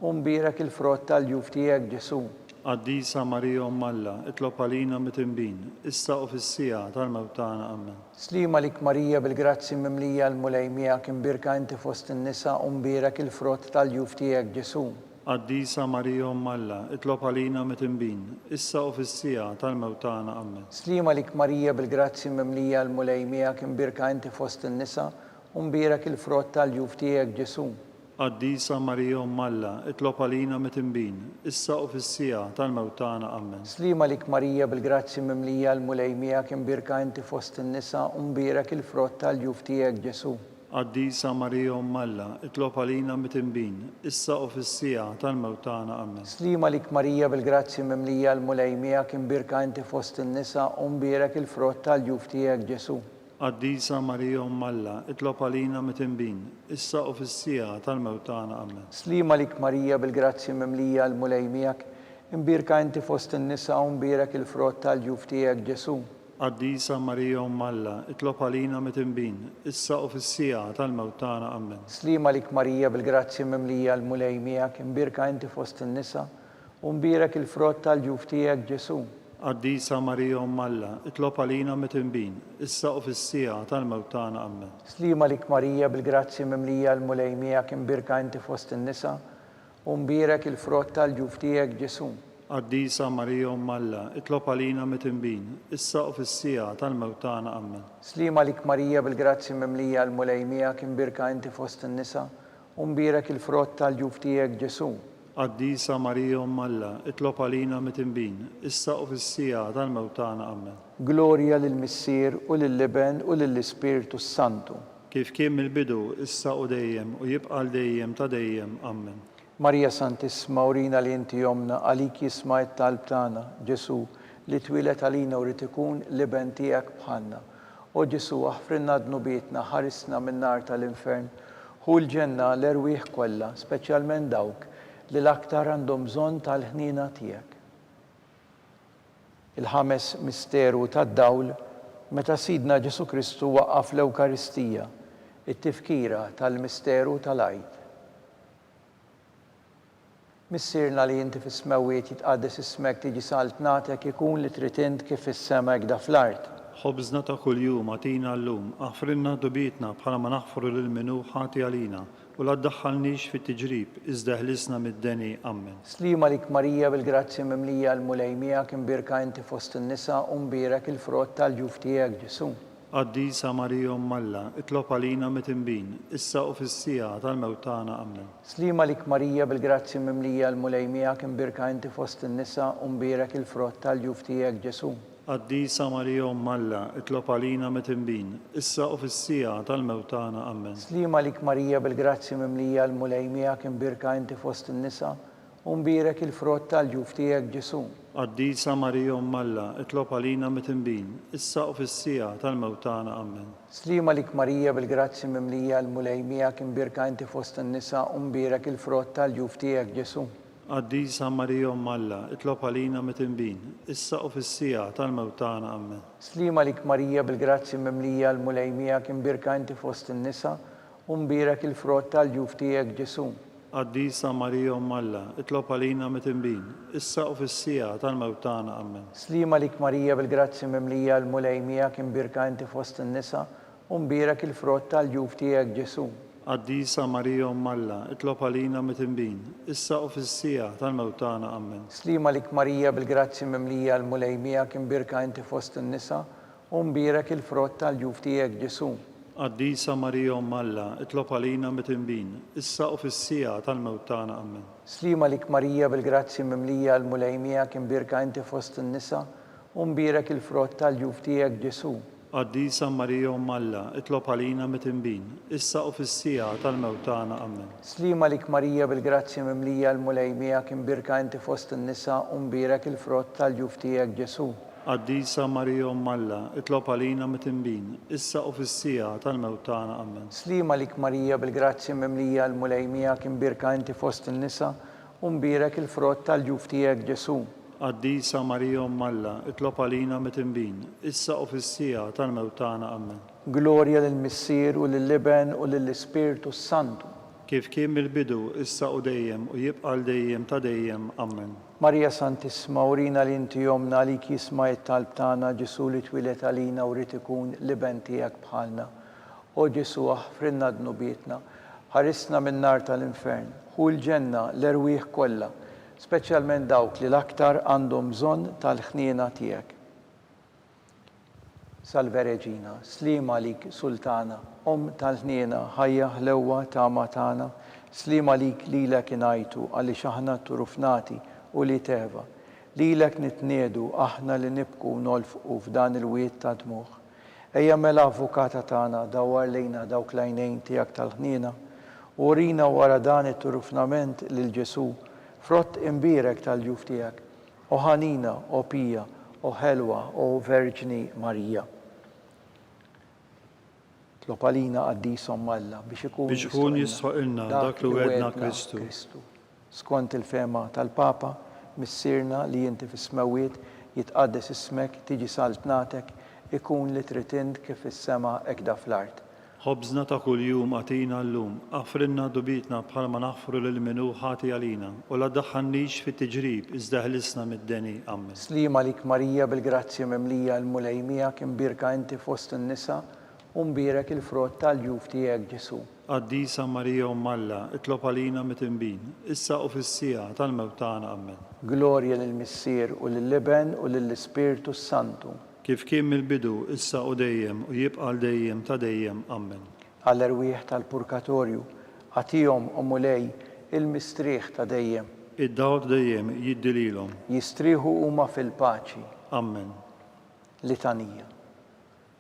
u mbirek il-frott tal-ġuf tiegħek Ġesu. Qaddisa Marija Umm Alla, itlob għalina mit-tinbin, issa u fis-sija tal-mewt tagħna. Amen. Slima lik Marija bil-grazzi mimlija l-mulej miegħek imbirka inti fost in-nisa u mbierek il-frott tal-ġuf tiegħek Ġesu. Qaddisa Marija Umm Alla, itlob għalina mit-tinbin, issa u fis-sija tal-mewt tagħna. Amen. Slima lik Marija bil-grazzi mimlija l-mulej miegħek imbirka inti fost in-nisa u mbierek il-frott tal-ġuf tiegħek Ġesu. Qaddisa Marija Umm Alla, itlob għalina mit-tinbin, issa u fis-sija tal-mewt tagħna. Amen. Slima lik Marija bil-grazzi mimlija l-mulej miegħek imbirka inti fost in-nisa u mbierek il-frott tal-ġuf tiegħek Ġesu. Qaddisa Marija Umm Alla, itlob għalina mit-tinbin, issa u fis-sija tal-mewt tagħna. Amen. Slima lik Marija bil-grazzi mimlija l-mulej miegħek imbirka inti fost in-nisa u mbierek il-frott tal-ġuf tiegħek Ġesu. Qaddisa Marija Umm Alla, itlob għalina mit-tinbin, issa u fis-sija tal-mewt tagħna. Amen. Slima lik Marija bil-grazzi mimlija l-mulej miegħek imbirka inti fost in-nisa u mbierek il-frott tal-ġuf tiegħek Ġesu. Qaddisa Marija Umm Alla, itlob għalina mit-tinbin, issa u fis-sija tal-mewt tagħna. Amen. Slima lik Marija bil-grazzi mimlija l-mulej miegħek imbirka inti fost in-nisa u mbierek il-frott tal-ġuf tiegħek Ġesu. Qaddisa Marija Umm Alla, itlob għalina mit-tinbin, issa u fis-sija tal-mewt tagħna. Amen. Slima lik Marija bil-grazzi mimlija l-mulej miegħek imbirka inti fost in-nisa u mbierek il-frott tal-ġuf tiegħek Ġesu. Qaddisa Marija Umm Alla, itlob għalina mit-tinbin, issa u fis-sija tal-mewt tagħna. Amen. Slima lik Marija bil-grazzi mimlija l-mulej miegħek imbirka inti fost in-nisa u mbierek il-frott tal-ġuf tiegħek Ġesu. Qaddisa Marija Umm Alla, itlob għalina mit-tinbin, issa u fis-sija tal-mewt tagħna. Amen. Glorja lill-Missier u lill-Liben u lill-Ispiritu Santu. Kif kien mill-bidu, issa u dejjem u jibqa' dejjem ta' dejjem. Amen. Marija Santissima, urina li inti jomna, għalik jisma' it-talb tagħna, Ġesu, li twilet għalina u rid ikun liben tiegħek bħalna. O Ġesu, aħfrinna dnubietna, ħarisna min-nar tal-infern, hu l-ġenna l-erwieħ kollha, speċjalment dawk li l-aktar għandhom bżonn tal-ħnina tiegħek. Il-ħames misteru tad-dawl meta Sidna Ġesu Kristu waqqaf l-Ewkaristija, it-tifkira tal-misteru tal-għid. Missirna li inti fis-smawiet jitqaddes ismek tiġi saltnatek ikun li trid int kif fis-sema hekk fl-art. Ħobżna ta' kuljum għatina llum, aħfrinna dubietna bħala ma naħfru lil minnu ħati għalina u la ddaħħalniex fit-tiġrib, iżda ħlisna mid-deni. Amen. Slima lik Marija bil-grazzi mimlija l-mulej miegħek imbirka inti fost in-nisa u mbierek il-frott tal-ġuf tiegħek Ġesu. Qaddisa Marija Umm Alla, itlob għalina mit-tinbin, issa u fis-sija tal-mewt tagħna. Amen. Slima lik Marija bil-grazzi mimlija l-mulej miegħek imbirka inti fost in-nisa u mbierek il-frott tal-ġuf tiegħek Ġesu. Qaddisa Marija Umm Alla, itlob għalina mit-tinbin, issa u fis-sija tal-mewt tagħna. Amen. Slima lik Marija bil-grazzi mimlija l-mulej miegħek imbirka inti fost in-nisa u mbierek il-frott tal-ġuf tiegħek Ġesu. Qaddisa Marija Umm Alla, itlob għalina mit-tinbin, issa u fis-sija tal-mewt tagħna. Amen. Slima lik Marija bil-grazzi mimlija l-mulej miegħek imbirka inti fost in-nisa u mbierek il-frott tal-ġuf tiegħek Ġesu. Qaddisa Marija Umm Alla, itlob għalina mit-tinbin, issa u fis-sija tal-mewt tagħna. Amen. Slima lik Marija bil-grazzi mimlija l-mulej miegħek imbirka inti fost in-nisa u mbierek il-frott tal-ġuf tiegħek Ġesu. Qaddisa Marija Umm Alla, itlob għalina mit-tinbin, issa u fis-sija tal-mewt tagħna. Amen. Slima lik Marija bil-grazzi mimlija l-mulej miegħek imbirka inti fost in-nisa u mbierek il-frott tal-ġuf tiegħek Ġesu. Qaddisa Marija Umm Alla, itlob għalina mit-tinbin, issa u fis-sija tal-mewt tagħna. Amen. Slima lik Marija bil-grazzi mimlija l-mulej miegħek imbirka inti fost in-nisa u mbierek il-frott tal-ġuf tiegħek Ġesu. Qaddisa Marija Umm Alla, itlob għalina mit-tinbin, issa u fis-sija tal-mewt tagħna. Amen. Slima lik Marija bil-grazzi mimlija l-mulej miegħek imbirka inti fost in-nisa u mbierek il-frott tal-ġuf tiegħek Ġesu. Qaddisa Marija Umm Alla, itlob għalina mit-tinbin, issa u fis-sija tal-mewt tagħna. Amen. Slima lik Marija bil-grazzi mimlija l-mulej miegħek imbirka inti fost in-nisa u mbierek il-frott tal-ġuf tiegħek Ġesu. Qaddisa Marija Umm Alla, itlob għalina mit-tinbin, issa u fis-sija tal-mewt tagħna. Amen. Slima lik Marija bil-grazzi mimlija l-mulej miegħek imbirka inti fost in-nisa u mbierek il-frott tal-ġuf tiegħek Ġesu. Qaddisa Marija Umm Alla, itlob għalina mit-tinbin, issa u fis-sija tal-mewt tagħna. Amen. Glorja lill-Missier u lill-Liben u lill-Ispiritu Santu. Kif kien mill-bidu, issa u dejjem u jibqa' dejjem ta' dejjem. Amen. Marija Santissima, urina li inti jomna li jisma it-talb tagħna Ġesu li twilet għalina u rrid ikun liben tiegħek bħalna. O Ġesu aħfrinna dnubietna, ħarisna min-nar tal-infern, ħu l-ġenna l-erwieħ kollha, speċjalment dawk li l-aktar għandhom bżonn tal-ħniena tiegħek. Salve Reġina, slima lik Sultana, tal-ħniena ħajja ħlewwa tama tagħna, slima lik lilek ingħajtu għaliex aħna turufnati u li teva. Lilek nitniedu aħna li nibku nolfqu f'dan il-wiet ta' dmuħ. Ejja mela avukata tagħna dawwar lejna dawk l-għajnejn tiegħek tal-ħniena u urina wara dan it-turufnament lil Ġesu frott imbierek tal-ġuf tiegħek. O ħanina, o pija, o ħelwa, o Verġni Marija. Lopalina għaddisom Alla biex ikun jisħoqilna dak li wedna Kristu. Skont il-fema tal-Papa, missirna li jinti fis-smawiet jitqaddes ismek, tiġi saltnatek, ikun li tritint kif is-sema ekda fl-art. Ħobżna ta' kuljum għatina llum, aħfrinna dubitna bħalma naħfru lil minu ħati għalina, u la daħħannix fit-tiġrib iżda ħlisna mid-deni. Amen. Slima lik Marija bil-grazzja mimlija l-mulej miegħek imbirka inti fost in-nisa, umbirek il-frott tal-ġuf tiegħek Ġesu. Qaddisa Marija Alla, itlob għalina mit-imbin, issa u fis-sija tal-mewt tagħna. Amen. Glorja lill-Missier u lill-Liben u lill-Ispirtu Santu. Kif kien mill-bidu, issa u dejjem u jibqa' dejjem ta' dejjem. Amen. Għall-erwieħ tal-Purkatorju, għatihom u mulej il-mistrieħ ta' dejjem. Id-dawt dejjem jiddililhom. Jistrieħu huma fil-paċi. Amen. Litanija.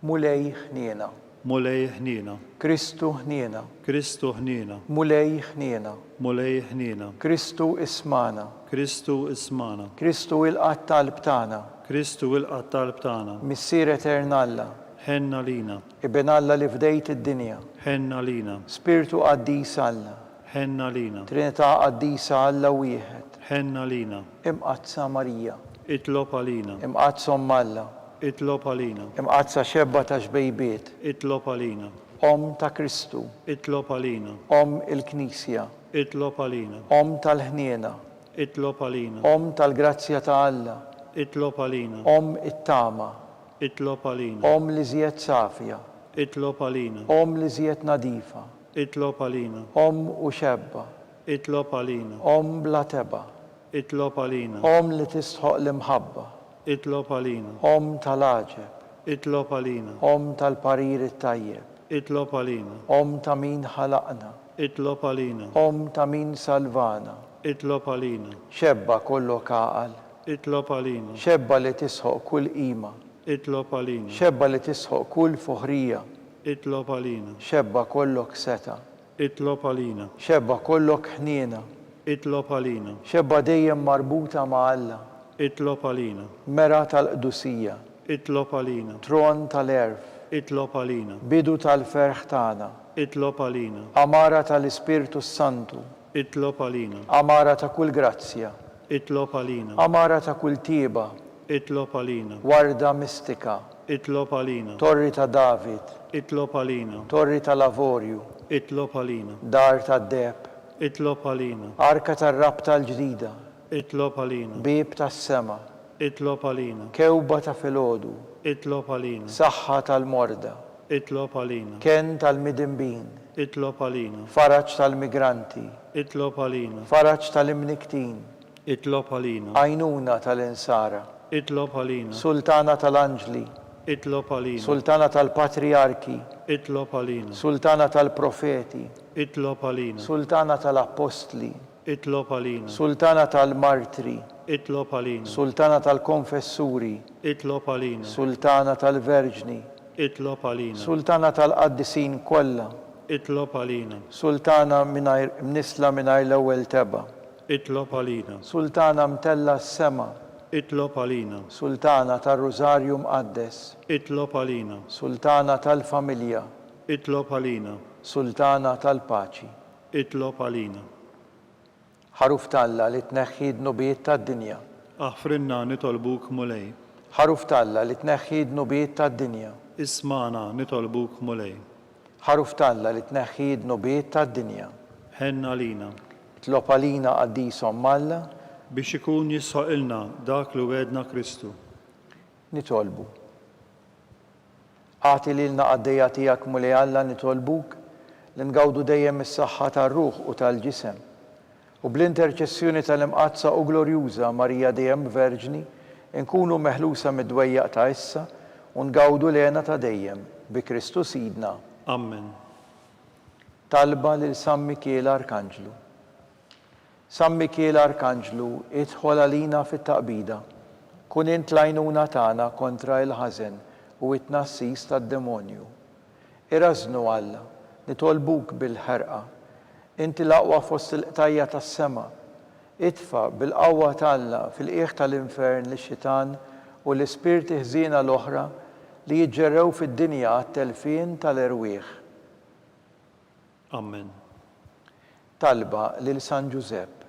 Mulej ħniena. Mulej ħniena. Kristu ħniena. Kristu ħniena. Mulej ħniena. Mulej ħniena. Kristu ismana. Kristu ismana. Kristu il-qatt talb tagħna. Kristu il-qatt talb tagħna. Missier eternalla. Ħenna lina. Ibn Alla li fdejt id-dinja. Ħenna lina. Spiritu qaddis Alla. Ħenna lina. Trinità qaddisa Alla wieħed. Ħenna lina. Imqazza Marija. Itlob għalina. Imqazzhom Alla. Itlob għalina. Imqazza xebba ta' xbejbiet. Itlob għalina. Ta' Kristu. Itlob għalina. Il-Knisja. Itlob għalina. Tal-ħniena. Itlob għalina. Tal-grazzja ta' Alla. Itlob għalina. It-tama. Itlob għalina. Li żjed safja. Itlob għalina. Li żjed nadifa. Itlob għalina. U xebba. Itlob għalina. Bla teba. Itlob għalina. Li tisħoq l-imħabba. Itlob għalina. Tal-aġeb. Itlob għalina. Tal-parir it-tajjeb. Itlob għalina. Ta' min ħalaqna. Itlob għalina. Ta' min salvana. Itlob għalina. Xebba kollok għaqal. Itlob għalina. Xebba li tisħoq kull qima. Itlob għalina. Xebba li tisħoq kull fuħrija. Itlob għalina. Xebba kollok seta. Itlob għalina. Xebba kollok ħniena. Itlob għalina. Xebba dejjem marbuta ma' Alla. Itlob għalina. Mera tal-qdusija. Itlob għalina. Tron tal-erf. Itlob għalina. Bidu tal-ferħ tagħna. Itlob għalina. Amara tal-Ispirtu Santu. Itlob għalina. Amara ta' kull grazzja. Itlob għalina. Amara ta' kull tieba. Itlob għalina. Warda mistika. Itlob għalina. Torri ta' David. Itlob għalina. Torri ta' Lavorju. Itlob għalina. Dar ta' Deb. Itlob għalina. Arka tar-rab tal-ġdida. Itlob għalina. Bib tas-sema. Itlob għalina. Kewba ta' filgħodu. Itlob għalina. Saħħa tal-morda. Itlob għalina. Ken tal-midinbin. Itlob għalina. Faraġġ tal-migranti. Itlob għalina. Faraġġ tal-imniktin. Itlob għalina. Għajnuna tal-insara. Itlob għalina. Sultana tal-anġli. Itlob għalina. Sultana tal-patriarki. Itlob għalina. Sultana tal-profeti. Itlob għalina. Sultana tal-apostli. Itlob għalina. Sultana tal-martri. Itlob għalina. Sultana tal-konfessuri. Itlob għalina. Sultana tal-verġni. Itlob għalina. Sultana tal-qaddisin kollha. Itlob għalina. Sultana mnisla mingħajr l-ewwel teba. Itlob għalina. Sultana mtella s-sema. Itlob għalina. Sultana tar-Rużarju mqaddes. Itlob għalina. Sultana tal-familja. Itlob għalina. Sultana tal-paċi. Itlob għalina. Ħaruf talla li tneħħi d-nubiet tad-dinja. Aħfrinna nitolbuk mulej. Ħaruf talla li tneħħi d-nubiet tad-dinja. Ismana nitolbuk mulej. Ħaruf talla li tneħħi d-nubiet tad-dinja. Ħenna lina. Tlob għalina qaddisom Alla, biex ikun jisħaqilna dak li wedna Kristu. Nitolbu. Għati lilna għaddejja tiegħek muli Alla nitolbuk li ngawdu dejjem is-saħħa tar-ruħ u tal-ġisem. U bl-interċessjoni tal-imqazza u glorjuża Marija dejjem Verġni nkunu meħlusa mid-dwejjaq ta' issa u ngawdu lena ta' dejjem bi Kristu Sidna. Amen. Talba lil San Mikiel Arkanġlu. San Mikiel Arkanġlu, idħol għalina fit-taqbida, kun int l-għajnuna tagħna kontra l-ħażen u t-tnassis tad-demonju. Irażnu Alla, nitolbuk bil-ħerqa, inti l-aqwa fost il-qtajja tas-sema, idfa' bil-qawwa t'Alla fil-qiegħ tal-infern lix-xitan u l-ispirti ħżiena l-oħra li jiġġerrew fid-dinja għat-telfien tal-irwieħ. Amen. Talba lil San Giuseppe.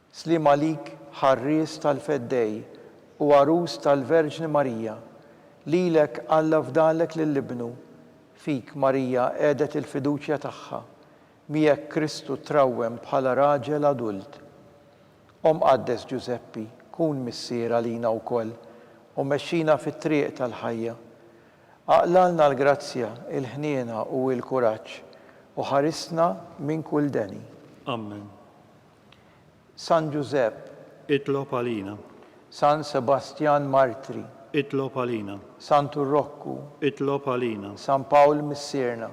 Slim għalik ħarries tal-feddej u għarus tal-Verġni Marija, lilek Alla fdalek lill-ibnu, fik Marija għedet il-fiduċja tagħha, miegħek Kristu trawwem bħala raġel adult. Qaddes Giuseppi, kun missier għalina wkoll u mexxina fit-triq tal-ħajja. Aqlalna l-grazzja, il-ħniena u l-kuraġġ u ħarisna minn kull deni. Amen. San Giuseppe, Itlob għalina. San Sebastian Martri, Itlob għalina. San Turrokku, Itlob għalina. San Pawl Missierna,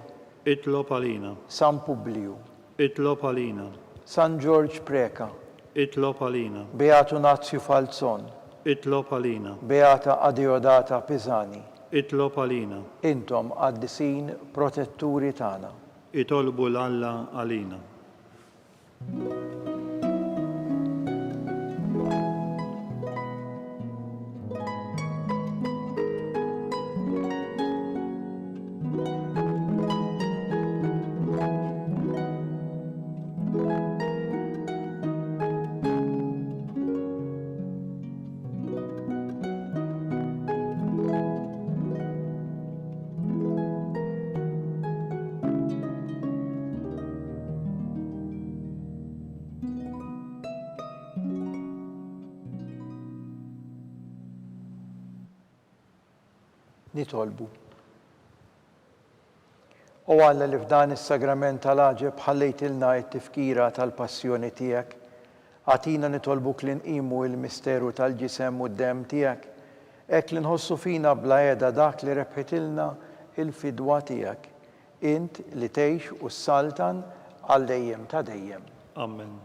Itlob għalina. San Publiu, Itlob għalina. San George Preka, Itlob għalina. Beatu Nazio Falzon, Itlob għalina. Beata Adeodata Pisani, Itlob għalina. intom qaddisin protetturi tagħna. Itolbu l-Alla għalina. Nitolbu. U Alla li f'dan is-sagrament tal-għaġeb ħallejtilna t-tifkira tal-passjoni tiegħek, għatina nitolbuk li nqimu l-misteru tal-ġisem u d-dem tiegħek, hekk li nħossu fina bla qiegħda dak li rebħitilna il-fidwa tiegħek, int li tgħix u s-saltan għal dejjem ta' dejjem. Amen.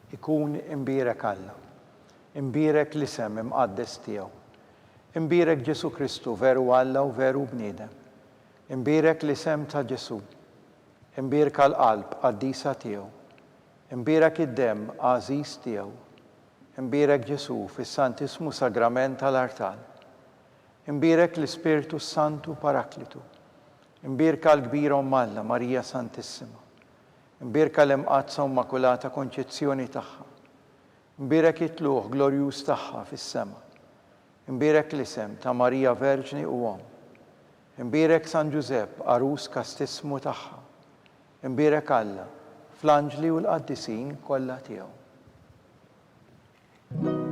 Ikun imbierek Alla, imbierek l-isem imqaddes tiegħu, imbierek Ġesu Kristu veru Alla u veru bniedem, imbierek l-isem ta' Ġesu, imbierek l-qalb qaddisa tiegħu, imbierek id-dem għażiż tiegħu, imbierek Ġesu fis-Santismu Sagrament tal-Artal, imbierek l-Ispiritu Santu Paraklitu, imbierek l-kbira Alla Marija Santissima, imbierek l-imqazza Immakulata Konċezzjoni tagħha, imbierek it-tluħ glorjuż tagħha fis-sema, imbierek l-isem ta' Marija Verġni u Om, imbierek San Giuseppe arus kastismu tagħha, imbierek Alla fl-anġli u l-qaddisin kollha tiegħu. Thank you.